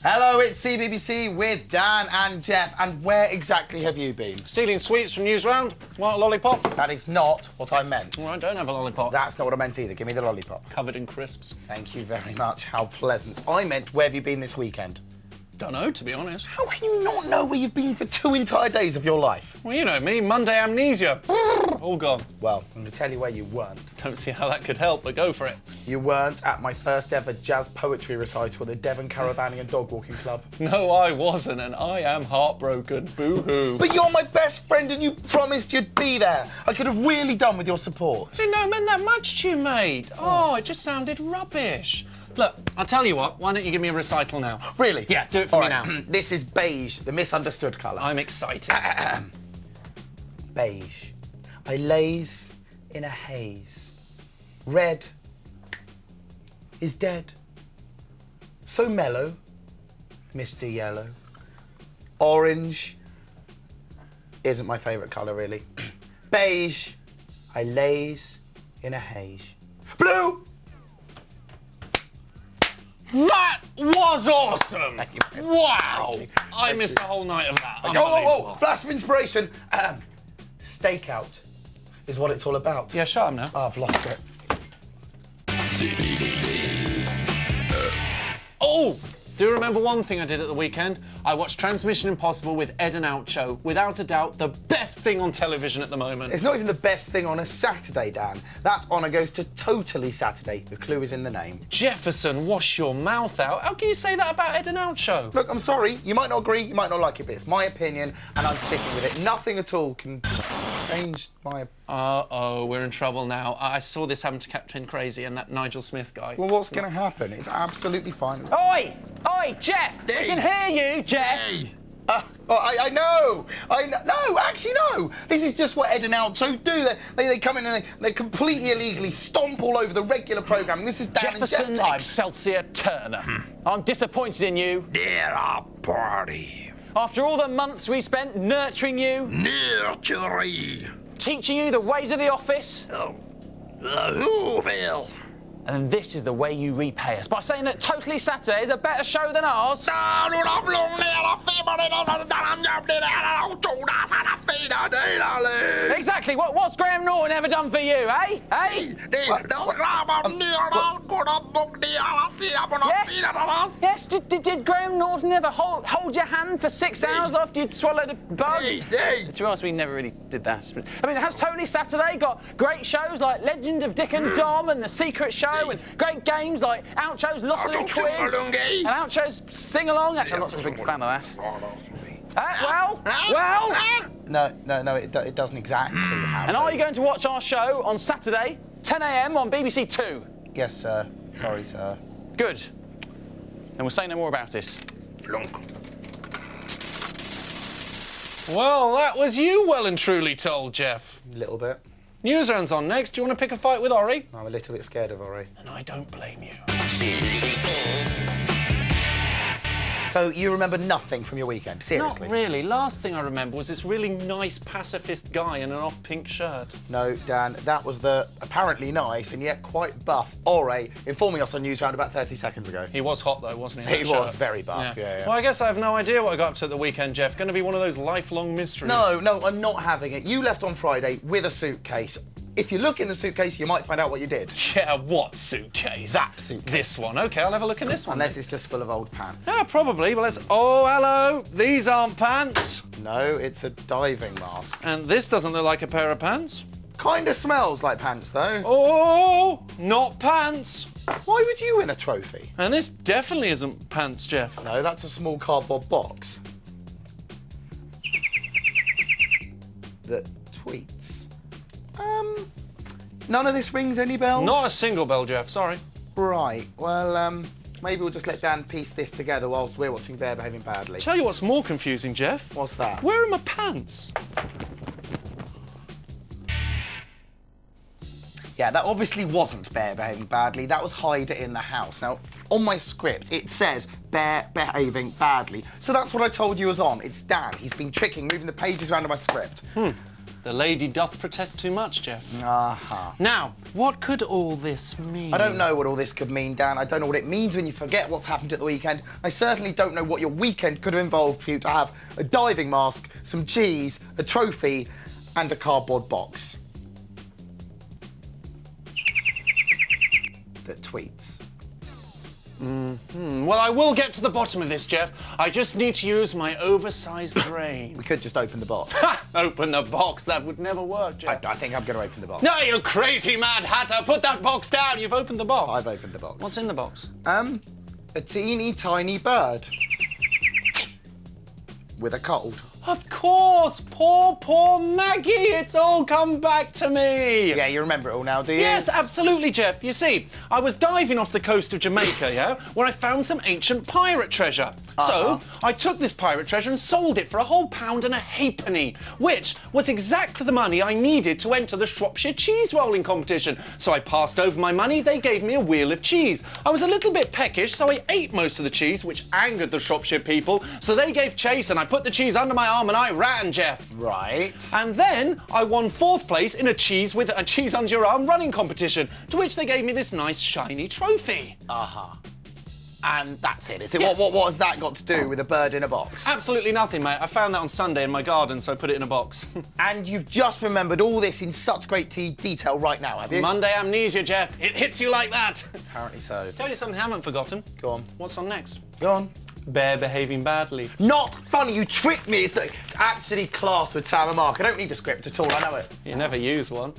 Hello, it's CBBC with Dan and Jeff. And where exactly have you been? Stealing sweets from Newsround. Want a lollipop? That is not what I meant. Well, I don't have a lollipop. That's not what I meant either. Give me the lollipop. Covered in crisps. Thank you very much. How pleasant. I meant, where have you been this weekend? Don't know, to be honest. How can you not know where you've been for 2 entire days of your life? Well, you know me, Monday amnesia. All gone. Well, I'm going to tell you where you weren't. Don't see how that could help, but go for it. You weren't at my first ever jazz poetry recital at the Devon Caravanning and Dog Walking Club. No, I wasn't, and I am heartbroken. Boo-hoo. But you're my best friend and you promised you'd be there. I could have really done with your support. I didn't know it meant that much to you, mate. Oh, it just sounded rubbish. Look, I'll tell you what, why don't you give me a recital now? Really? Yeah, do it for All me right. now. This is beige, the misunderstood colour. I'm excited. Beige. I laze in a haze. Red is dead. So mellow, Mr. Yellow. Orange isn't my favourite colour, really. Beige. I laze in a haze. Blue! That was awesome! Thank you. Wow! I missed a whole night of that. Oh, flash of inspiration. Stakeout is what it's all about. Yeah, shut up now. Oh, I've lost it. Oh! Do you remember one thing I did at the weekend? I watched Transmission Impossible with Ed and Oucho. Without a doubt, the best thing on television at the moment. It's not even the best thing on a Saturday, Dan. That honour goes to Totally Saturday. The clue is in the name. Jefferson, wash your mouth out. How can you say that about Ed and Oucho? Look, I'm sorry. You might not agree, you might not like it, but it's my opinion, and I'm sticking with it. Nothing at all can change my... Uh-oh, we're in trouble now. I saw this happen to Captain Crazy and that Nigel Smith guy. Well, what's going to happen? It's absolutely fine. Oi! Oi, Jeff! Hey. We can hear you, Jeff! Hey! I know! No, actually, no! This is just what Ed and Oucho do. They come in and they completely illegally stomp all over the regular programming. This is Dan and Jeff Jefferson time. Excelsior Turner. I'm disappointed in you. Dear our party. After all the months we spent nurturing you, Nurturing. teaching you the ways of the office, Whoville. and this is the way you repay us, by saying that Totally Saturday is a better show than ours. Exactly. What's Graham Norton ever done for you, eh? Eh? Yes, did Graham Norton ever hold your hand for 6 hours after you'd swallowed a bug? To be honest, we never really did that. I mean, has Totally Saturday got great shows like Legend of Dick and Dom and The Secret Show and great games like Oucho's Lottery Quiz and Oucho's Sing Along? Actually, I'm not such a big fan of that. Well? No, it doesn't exactly have. And are you going to watch our show on Saturday, 10 a.m. on BBC Two? Yes, sir. Sorry, sir. Good. Then we'll say no more about it. Well, that was you well and truly told, Jeff. A little bit. Newsround's on next. Do you want to pick a fight with Ori? I'm a little bit scared of Ori. And I don't blame you. So you remember nothing from your weekend? Seriously? Not really. Last thing I remember was this really nice pacifist guy in an off-pink shirt. No, Dan, that was the apparently nice and yet quite buff Ori informing us on Newsround about 30 seconds ago. He was hot, though, wasn't he? He That was shirt? very buff, yeah. Well, I guess I have no idea what I got up to at the weekend, Jeff. Going to be one of those lifelong mysteries. No, I'm not having it. You left on Friday with a suitcase. If you look in the suitcase, you might find out what you did. Yeah, what suitcase? That suitcase. This one. OK, I'll have a look in this one. Unless it's just full of old pants. Yeah, probably. But let's... Oh, hello. These aren't pants. No, it's a diving mask. And this doesn't look like a pair of pants. Kinda smells like pants, though. Oh, not pants. Why would you win a trophy? And this definitely isn't pants, Jeff. No, that's a small cardboard box. That tweets. None of this rings any bells? Not a single bell, Jeff. Sorry. Right, well, maybe we'll just let Dan piece this together whilst we're watching Bear Behaving Badly. Tell you what's more confusing, Jeff. What's that? Where are my pants? Yeah, that obviously wasn't Bear Behaving Badly. That was Hide It in the House. Now, on my script, it says Bear Behaving Badly. So that's what I told you was on. It's Dan. He's been tricking, moving the pages around in my script. The lady doth protest too much, Jeff. Uh-huh. Now, what could all this mean? I don't know what all this could mean, Dan. I don't know what it means when you forget what's happened at the weekend. I certainly don't know what your weekend could have involved for you to have a diving mask, some cheese, a trophy, and a cardboard box that tweets. Well, I will get to the bottom of this, Jeff. I just need to use my oversized brain. We could just open the box. Ha! Open the box. That would never work, Jeff. I think I'm going to open the box. No, you crazy mad hatter. Put that box down. You've opened the box. I've opened the box. What's in the box? A teeny tiny bird with a cold. Of course! Poor Maggie! It's all come back to me! Yeah, you remember it all now, do you? Yes, absolutely, Jeff. You see, I was diving off the coast of Jamaica, yeah, when I found some ancient pirate treasure. So, I took this pirate treasure and sold it for £1 and a halfpenny, which was exactly the money I needed to enter the Shropshire cheese rolling competition. So I passed over my money, they gave me a wheel of cheese. I was a little bit peckish, so I ate most of the cheese, which angered the Shropshire people, so they gave chase and I put the cheese under my arm and I ran, Jeff. Right. And then I won 4th place in a cheese with a cheese under your arm running competition, to which they gave me this nice shiny trophy. And that's it, is it? Yes. What has that got to do with a bird in a box? Absolutely nothing, mate. I found that on Sunday in my garden, so I put it in a box. And you've just remembered all this in such great detail right now, have you? Monday amnesia, Jeff. It hits you like that. Apparently so. Tell you something I haven't forgotten. Go on. What's on next? Go on. Bear behaving badly. Not funny, you tricked me. It's actually class with Sam and Mark. I don't need a script at all, I know it. You never use one.